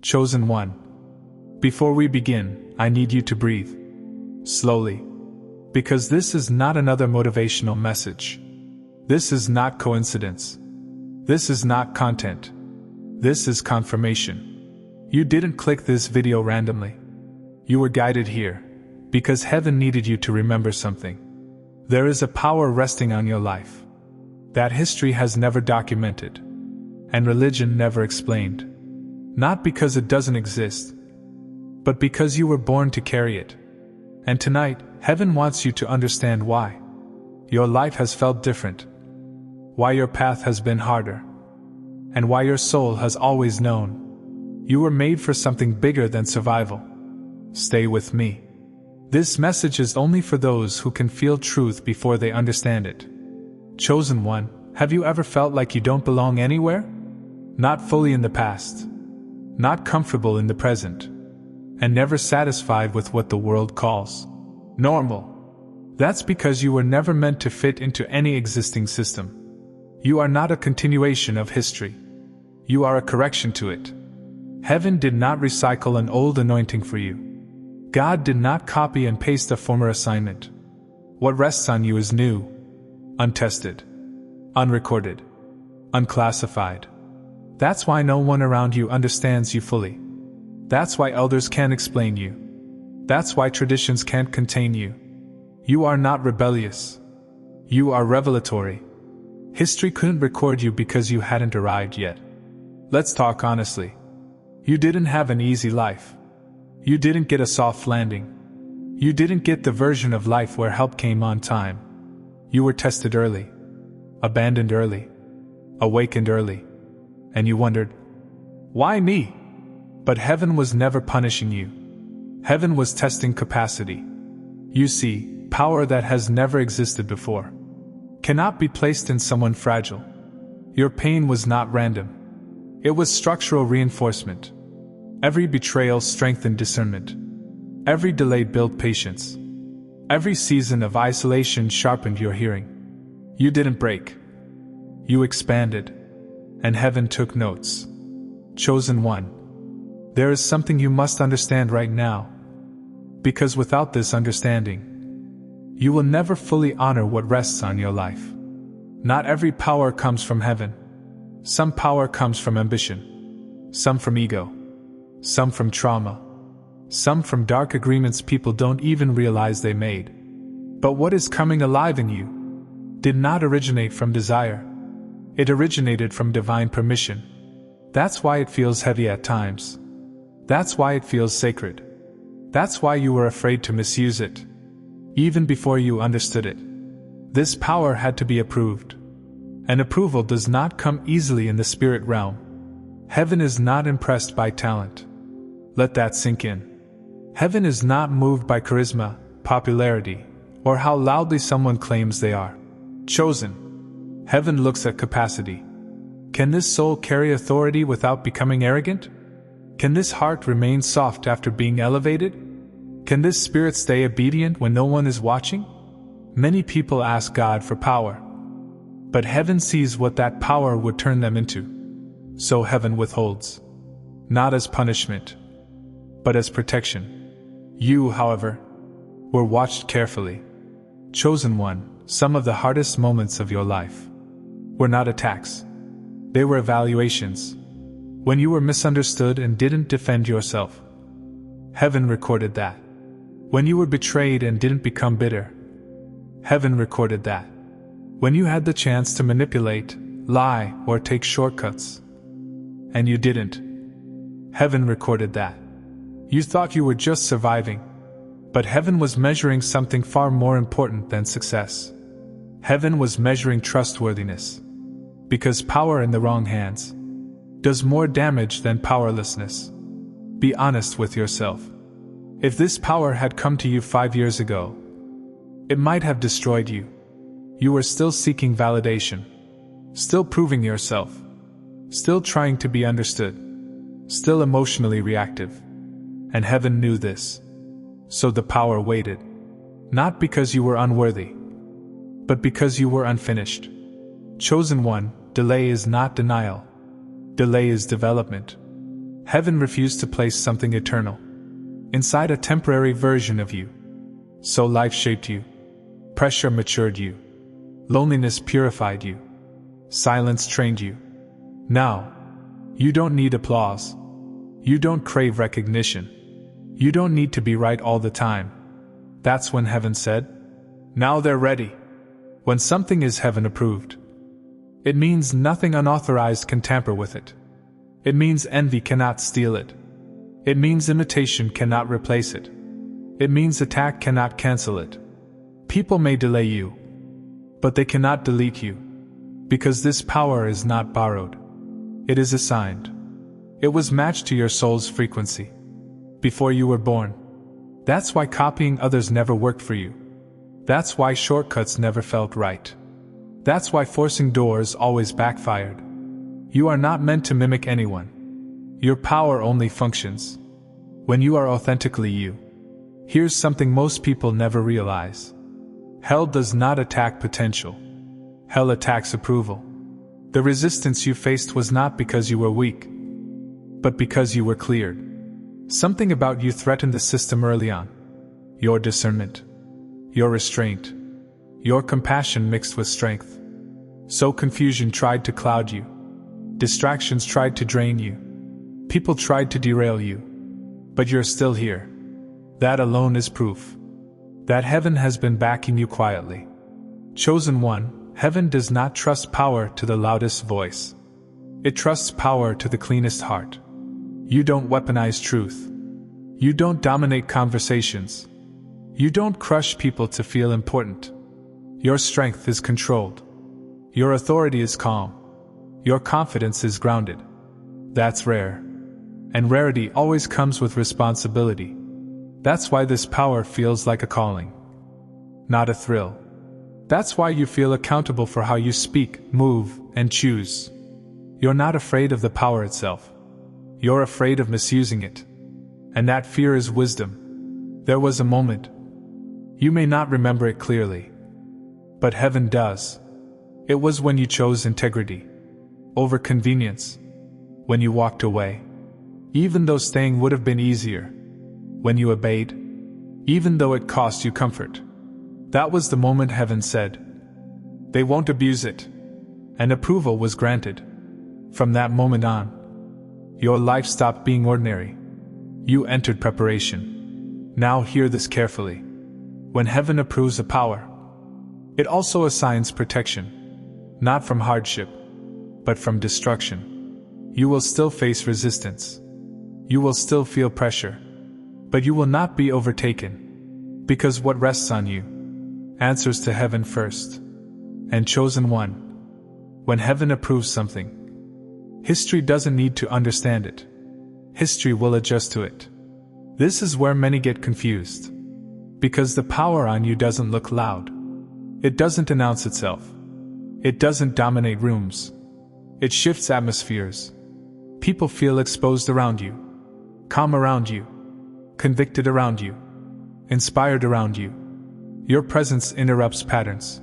Chosen one. Before we begin, I need you to breathe. Slowly. Because this is not another motivational message. This is not coincidence. This is not content. This is confirmation. You didn't click this video randomly. You were guided here, because heaven needed you to remember something. There is a power resting on your life that history has never documented, and religion never explained. Not because it doesn't exist, but because you were born to carry it. And tonight, heaven wants you to understand why. Your life has felt different. Why your path has been harder. And why your soul has always known. You were made for something bigger than survival. Stay with me. This message is only for those who can feel truth before they understand it. Chosen one, have you ever felt like you don't belong anywhere? Not fully in the past. Not comfortable in the present. And never satisfied with what the world calls normal. That's because you were never meant to fit into any existing system. You are not a continuation of history. You are a correction to it. Heaven did not recycle an old anointing for you. God did not copy and paste a former assignment. What rests on you is new, untested, unrecorded, unclassified. That's why no one around you understands you fully. That's why elders can't explain you. That's why traditions can't contain you. You are not rebellious. You are revelatory. History couldn't record you because you hadn't arrived yet. Let's talk honestly. You didn't have an easy life. You didn't get a soft landing. You didn't get the version of life where help came on time. You were tested early, abandoned early, awakened early, and you wondered, why me? But heaven was never punishing you. Heaven was testing capacity. You see, power that has never existed before cannot be placed in someone fragile. Your pain was not random. It was structural reinforcement. Every betrayal strengthened discernment. Every delay built patience. Every season of isolation sharpened your hearing. You didn't break. You expanded. And heaven took notes. Chosen one. There is something you must understand right now. Because without this understanding, you will never fully honor what rests on your life. Not every power comes from heaven. Some power comes from ambition. Some from ego. Some from trauma. Some from dark agreements people don't even realize they made. But what is coming alive in you did not originate from desire. It originated from divine permission. That's why it feels heavy at times. That's why it feels sacred. That's why you were afraid to misuse it. Even before you understood it. This power had to be approved. And approval does not come easily in the spirit realm. Heaven is not impressed by talent. Let that sink in. Heaven is not moved by charisma, popularity, or how loudly someone claims they are chosen. Heaven looks at capacity. Can this soul carry authority without becoming arrogant? Can this heart remain soft after being elevated? Can this spirit stay obedient when no one is watching? Many people ask God for power. But heaven sees what that power would turn them into. So heaven withholds. Not as punishment, but as protection. You, however, were watched carefully. Chosen one, some of the hardest moments of your life were not attacks. They were evaluations. When you were misunderstood and didn't defend yourself. Heaven recorded that. When you were betrayed and didn't become bitter. Heaven recorded that. When you had the chance to manipulate, lie, or take shortcuts. And you didn't. Heaven recorded that. You thought you were just surviving. But heaven was measuring something far more important than success. Heaven was measuring trustworthiness. Because power in the wrong hands does more damage than powerlessness. Be honest with yourself. If this power had come to you 5 years ago, it might have destroyed you. You were still seeking validation, still proving yourself, still trying to be understood, still emotionally reactive. And heaven knew this. So the power waited. Not because you were unworthy, but because you were unfinished. Chosen one, delay is not denial. Delay is development. Heaven refused to place something eternal inside a temporary version of you. So life shaped you. Pressure matured you. Loneliness purified you. Silence trained you. Now, you don't need applause. You don't crave recognition. You don't need to be right all the time. That's when heaven said, "Now they're ready." When something is heaven approved, it means nothing unauthorized can tamper with it. It means envy cannot steal it. It means imitation cannot replace it. It means attack cannot cancel it. People may delay you, but they cannot delete you, because this power is not borrowed. It is assigned. It was matched to your soul's frequency before you were born. That's why copying others never worked for you. That's why shortcuts never felt right. That's why forcing doors always backfired. You are not meant to mimic anyone. Your power only functions when you are authentically you. Here's something most people never realize. Hell does not attack potential. Hell attacks approval. The resistance you faced was not because you were weak, but because you were cleared. Something about you threatened the system early on. Your discernment, your restraint, your compassion mixed with strength. So confusion tried to cloud you. Distractions tried to drain you. People tried to derail you. But you're still here. That alone is proof that heaven has been backing you quietly. Chosen one, heaven does not trust power to the loudest voice. It trusts power to the cleanest heart. You don't weaponize truth. You don't dominate conversations. You don't crush people to feel important. Your strength is controlled. Your authority is calm. Your confidence is grounded. That's rare. And rarity always comes with responsibility. That's why this power feels like a calling, not a thrill. That's why you feel accountable for how you speak, move, and choose. You're not afraid of the power itself. You're afraid of misusing it. And that fear is wisdom. There was a moment. You may not remember it clearly, but heaven does. It was when you chose integrity over convenience, when you walked away, even though staying would have been easier, when you obeyed, even though it cost you comfort. That was the moment heaven said, "They won't abuse it," and approval was granted. From that moment on, your life stopped being ordinary. You entered preparation. Now hear this carefully. When heaven approves a power, it also assigns protection, not from hardship, but from destruction. You will still face resistance. You will still feel pressure, but you will not be overtaken, because what rests on you answers to heaven first. And chosen one, when heaven approves something, history doesn't need to understand it. History will adjust to it. This is where many get confused, because the power on you doesn't look loud. It doesn't announce itself. It doesn't dominate rooms. It shifts atmospheres. People feel exposed around you, calm around you, convicted around you, inspired around you. Your presence interrupts patterns.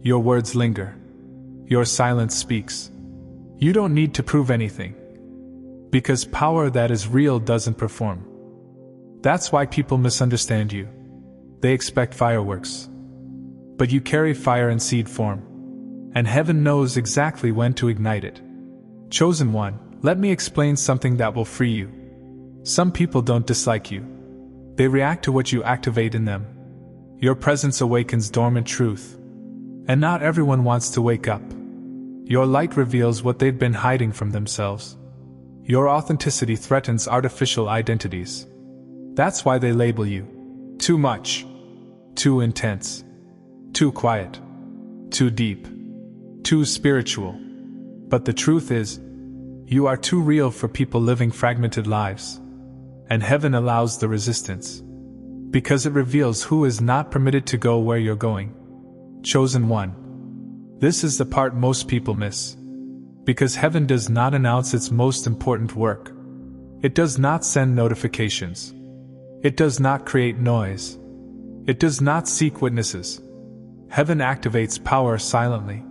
Your words linger. Your silence speaks. You don't need to prove anything, because power that is real doesn't perform. That's why people misunderstand you. They expect fireworks, but you carry fire in seed form, and heaven knows exactly when to ignite it. Chosen one, let me explain something that will free you. Some people don't dislike you. They react to what you activate in them. Your presence awakens dormant truth. And not everyone wants to wake up. Your light reveals what they've been hiding from themselves. Your authenticity threatens artificial identities. That's why they label you too much, too intense, too quiet, too deep, too spiritual. But the truth is, you are too real for people living fragmented lives. And heaven allows the resistance, because it reveals who is not permitted to go where you're going. Chosen one. This is the part most people miss. Because heaven does not announce its most important work. It does not send notifications. It does not create noise. It does not seek witnesses. Heaven activates power silently.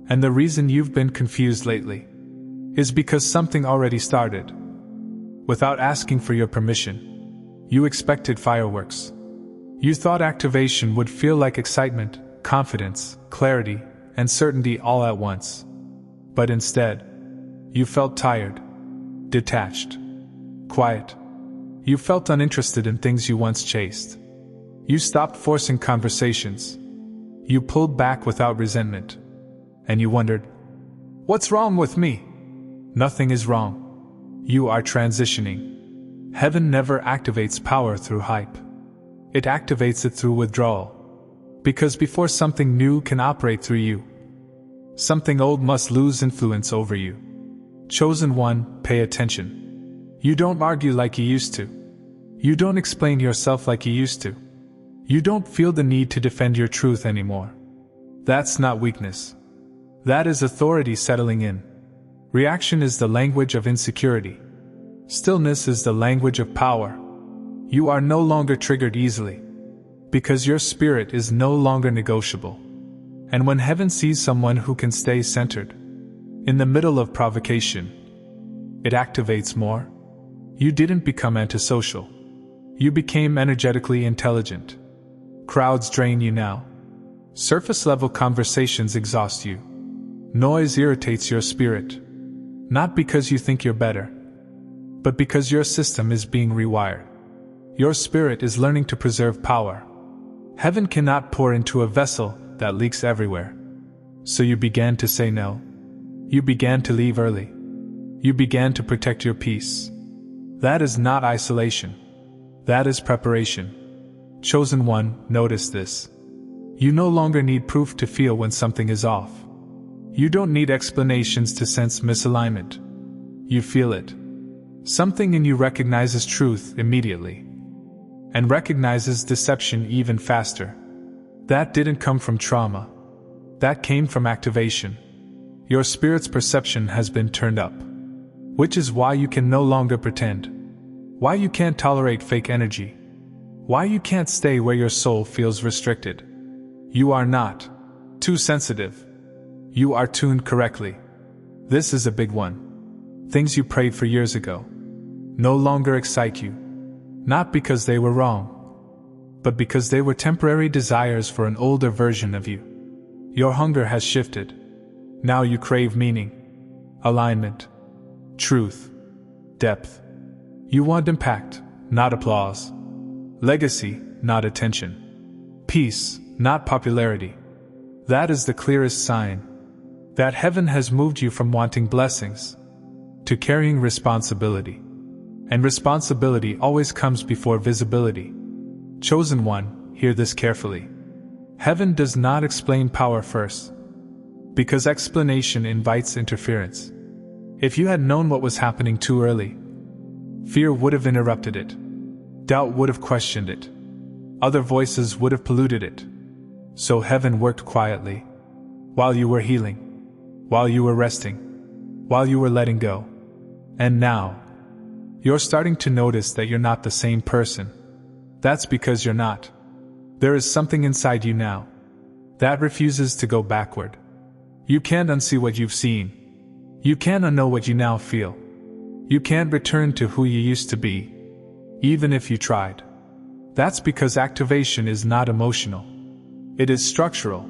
And the reason you've been confused lately is because something already started. without asking for your permission. You expected fireworks. You thought activation would feel like excitement, confidence, clarity, and certainty all at once. But instead, you felt tired, detached, quiet. You felt uninterested in things you once chased. You stopped forcing conversations. You pulled back without resentment. And you wondered, what's wrong with me? Nothing is wrong. You are transitioning. Heaven never activates power through hype. It activates it through withdrawal. Because before something new can operate through you, something old must lose influence over you. Chosen one, pay attention. You don't argue like you used to. You don't explain yourself like you used to. You don't feel the need to defend your truth anymore. That's not weakness. That is authority settling in. Reaction is the language of insecurity. Stillness is the language of power. You are no longer triggered easily, because your spirit is no longer negotiable. And when heaven sees someone who can stay centered, in the middle of provocation, it activates more. You didn't become antisocial. You became energetically intelligent. Crowds drain you now. Surface-level conversations exhaust you. Noise irritates your spirit. Not because you think you're better, but because your system is being rewired. Your spirit is learning to preserve power. Heaven cannot pour into a vessel that leaks everywhere. So you began to say no. You began to leave early. You began to protect your peace. That is not isolation. That is preparation. Chosen one, notice this. You no longer need proof to feel when something is off. You don't need explanations to sense misalignment. You feel it. Something in you recognizes truth immediately, and recognizes deception even faster. That didn't come from trauma. That came from activation. Your spirit's perception has been turned up. Which is why you can no longer pretend. Why you can't tolerate fake energy. Why you can't stay where your soul feels restricted. You are not too sensitive. You are tuned correctly. This is a big one. Things you prayed for years ago no longer excite you. Not because they were wrong, but because they were temporary desires for an older version of you. Your hunger has shifted. Now you crave meaning, alignment, truth, depth. You want impact, not applause. Legacy, not attention. Peace, not popularity. That is the clearest sign that heaven has moved you from wanting blessings to carrying responsibility. And responsibility always comes before visibility. Chosen one, hear this carefully. Heaven does not explain power first, because explanation invites interference. If you had known what was happening too early, fear would have interrupted it. Doubt would have questioned it. Other voices would have polluted it. So heaven worked quietly, while you were healing, while you were resting, while you were letting go. And now, you're starting to notice that you're not the same person. That's because you're not. There is something inside you now that refuses to go backward. You can't unsee what you've seen. You can't unknow what you now feel. You can't return to who you used to be, even if you tried. That's because activation is not emotional. It is structural.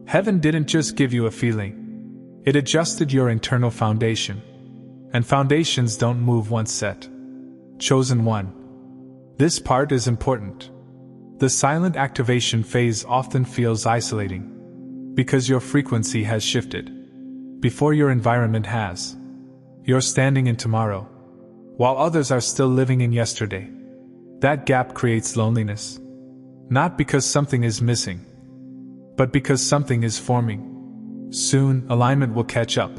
Heaven didn't just give you a feeling. It adjusted your internal foundation. And foundations don't move once set. Chosen one. This part is important. The silent activation phase often feels isolating, because your frequency has shifted before your environment has. You're standing in tomorrow, while others are still living in yesterday. That gap creates loneliness. Not because something is missing, but because something is forming. Soon, alignment will catch up.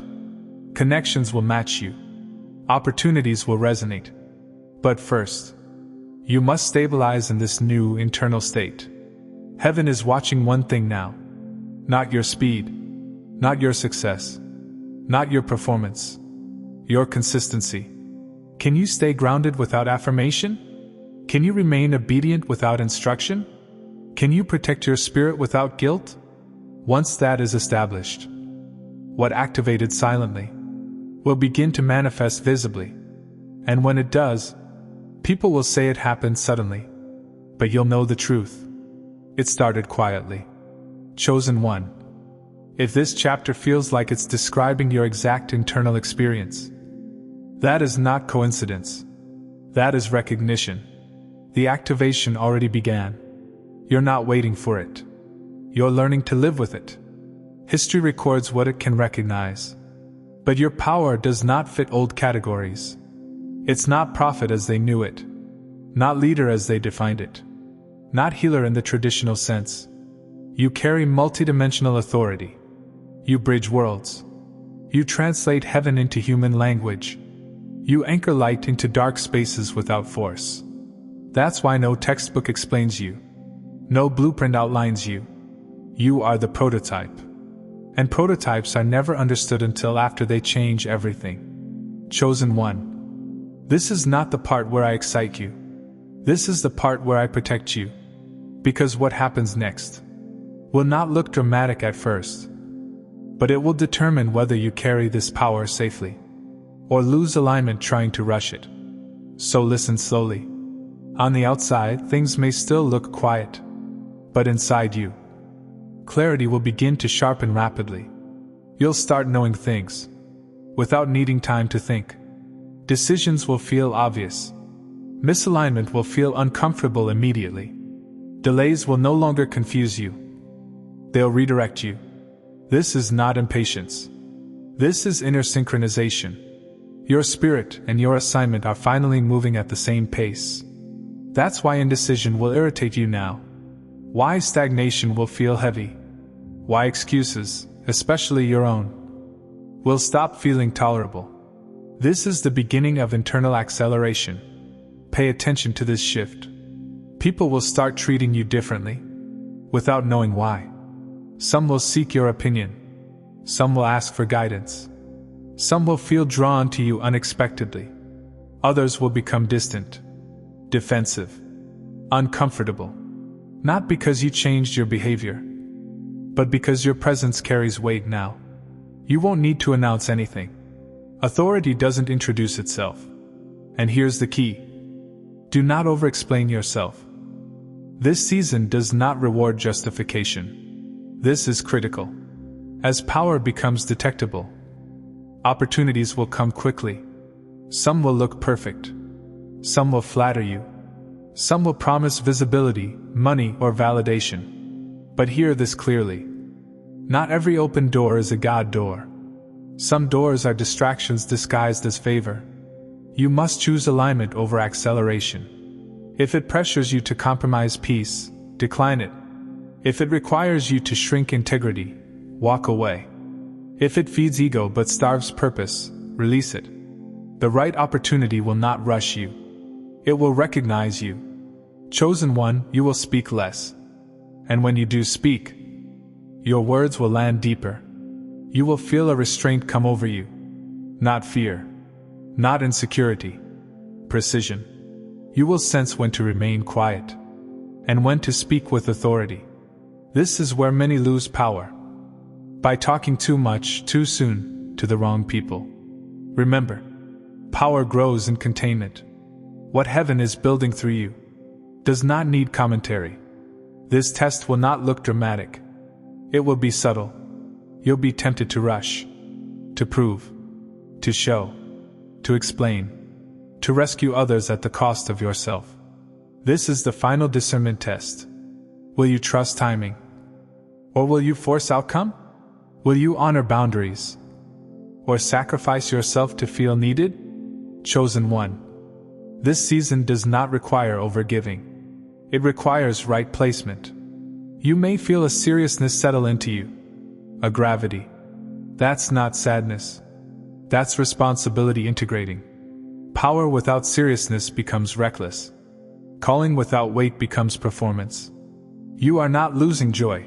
Connections will match you. Opportunities will resonate. But first, you must stabilize in this new internal state. Heaven is watching one thing now. Not your speed. Not your success. Not your performance. Your consistency. Can you stay grounded without affirmation? Can you remain obedient without instruction? Can you protect your spirit without guilt? Once that is established, what activated silently will begin to manifest visibly. And when it does, people will say it happened suddenly. But you'll know the truth. It started quietly. Chosen one. If this chapter feels like it's describing your exact internal experience, that is not coincidence. That is recognition. The activation already began. You're not waiting for it. You're learning to live with it. History records what it can recognize. But your power does not fit old categories. It's not prophet as they knew it. Not leader as they defined it. Not healer in the traditional sense. You carry multidimensional authority. You bridge worlds. You translate heaven into human language. You anchor light into dark spaces without force. That's why no textbook explains you. No blueprint outlines you. You are the prototype. And prototypes are never understood until after they change everything. Chosen one. This is not the part where I excite you. This is the part where I protect you. Because what happens next will not look dramatic at first, but it will determine whether you carry this power safely or lose alignment trying to rush it. So listen slowly. On the outside, things may still look quiet, but inside you, clarity will begin to sharpen rapidly. You'll start knowing things without needing time to think. Decisions will feel obvious. Misalignment will feel uncomfortable immediately. Delays will no longer confuse you. They'll redirect you. This is not impatience. This is inner synchronization. Your spirit and your assignment are finally moving at the same pace. That's why indecision will irritate you now. Why stagnation will feel heavy. Why excuses, especially your own, will stop feeling tolerable. This is the beginning of internal acceleration. Pay attention to this shift. People will start treating you differently, without knowing why. Some will seek your opinion. Some will ask for guidance. Some will feel drawn to you unexpectedly. Others will become distant, defensive, uncomfortable. Not because you changed your behavior, but because your presence carries weight now. You won't need to announce anything. Authority doesn't introduce itself. And here's the key. Do not over-explain yourself. This season does not reward justification. This is critical. As power becomes detectable, opportunities will come quickly. Some will look perfect. Some will flatter you. Some will promise visibility, money, or validation. But hear this clearly. Not every open door is a God door. Some doors are distractions disguised as favor. You must choose alignment over acceleration. If it pressures you to compromise peace, decline it. If it requires you to shrink integrity, walk away. If it feeds ego but starves purpose, release it. The right opportunity will not rush you. It will recognize you. Chosen one, you will speak less. And when you do speak, your words will land deeper. You will feel a restraint come over you. Not fear. Not insecurity. Precision. You will sense when to remain quiet and when to speak with authority. This is where many lose power. By talking too much, too soon, to the wrong people. Remember, power grows in containment. What heaven is building through you does not need commentary. This test will not look dramatic. It will be subtle. You'll be tempted to rush, to prove, to show, to explain, to rescue others at the cost of yourself. This is the final discernment test. Will you trust timing? Or will you force outcome? Will you honor boundaries? Or sacrifice yourself to feel needed? Chosen one. This season does not require overgiving. It requires right placement. You may feel a seriousness settle into you. A gravity. That's not sadness. That's responsibility integrating. Power without seriousness becomes reckless. Calling without weight becomes performance. You are not losing joy.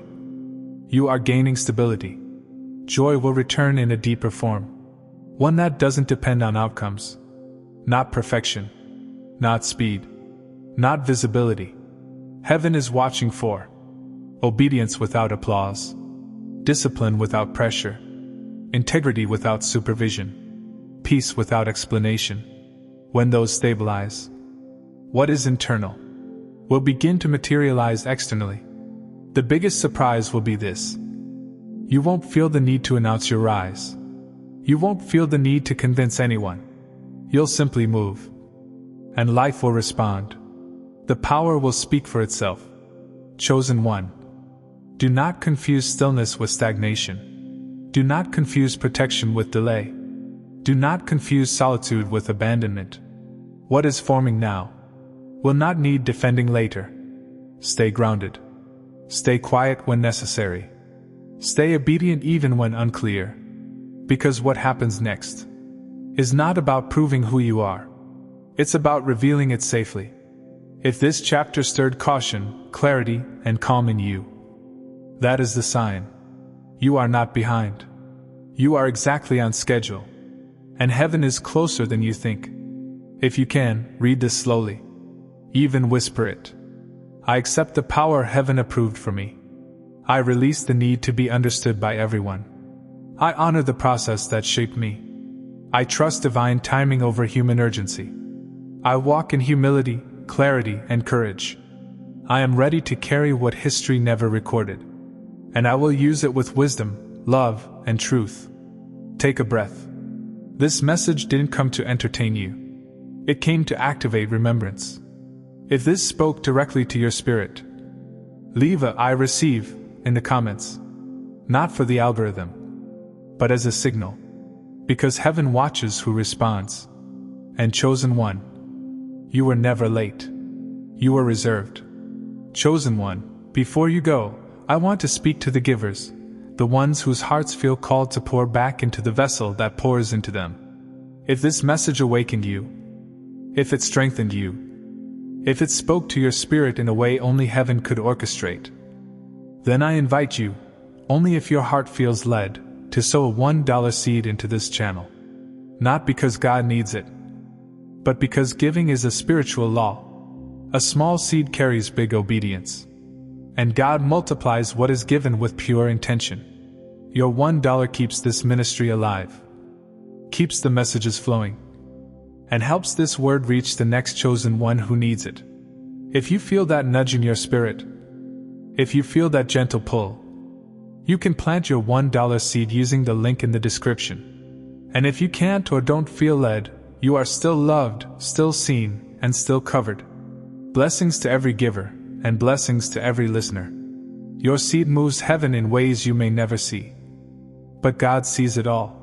You are gaining stability. Joy will return in a deeper form. One that doesn't depend on outcomes. Not perfection. Not speed. Not visibility. Heaven is watching for obedience without applause. Discipline without pressure. Integrity without supervision. Peace without explanation. When those stabilize, what is internal will begin to materialize externally. The biggest surprise will be this: you won't feel the need to announce your rise. You won't feel the need to convince anyone. You'll simply move. And life will respond. The power will speak for itself. Chosen one. Do not confuse stillness with stagnation. Do not confuse protection with delay. Do not confuse solitude with abandonment. What is forming now will not need defending later. Stay grounded. Stay quiet when necessary. Stay obedient even when unclear. Because what happens next is not about proving who you are. It's about revealing it safely. If this chapter stirred caution, clarity, and calm in you, that is the sign. You are not behind. You are exactly on schedule. And heaven is closer than you think. If you can, read this slowly. Even whisper it. I accept the power heaven approved for me. I release the need to be understood by everyone. I honor the process that shaped me. I trust divine timing over human urgency. I walk in humility, clarity, and courage. I am ready to carry what history never recorded. And I will use it with wisdom, love, and truth. Take a breath. This message didn't come to entertain you. It came to activate remembrance. If this spoke directly to your spirit, leave a "I receive" in the comments. Not for the algorithm, but as a signal. Because heaven watches who responds. And chosen one, you were never late. You were reserved. Chosen one, before you go, I want to speak to the givers, the ones whose hearts feel called to pour back into the vessel that pours into them. If this message awakened you, if it strengthened you, if it spoke to your spirit in a way only heaven could orchestrate, then I invite you, only if your heart feels led, to sow a $1 seed into this channel. Not because God needs it, but because giving is a spiritual law. A small seed carries big obedience. And God multiplies what is given with pure intention. Your $1 keeps this ministry alive, keeps the messages flowing, and helps this word reach the next chosen one who needs it. If you feel that nudge in your spirit, if you feel that gentle pull, you can plant your $1 seed using the link in the description. And if you can't or don't feel led, you are still loved, still seen, and still covered. Blessings to every giver, and blessings to every listener. Your seed moves heaven in ways you may never see. But God sees it all.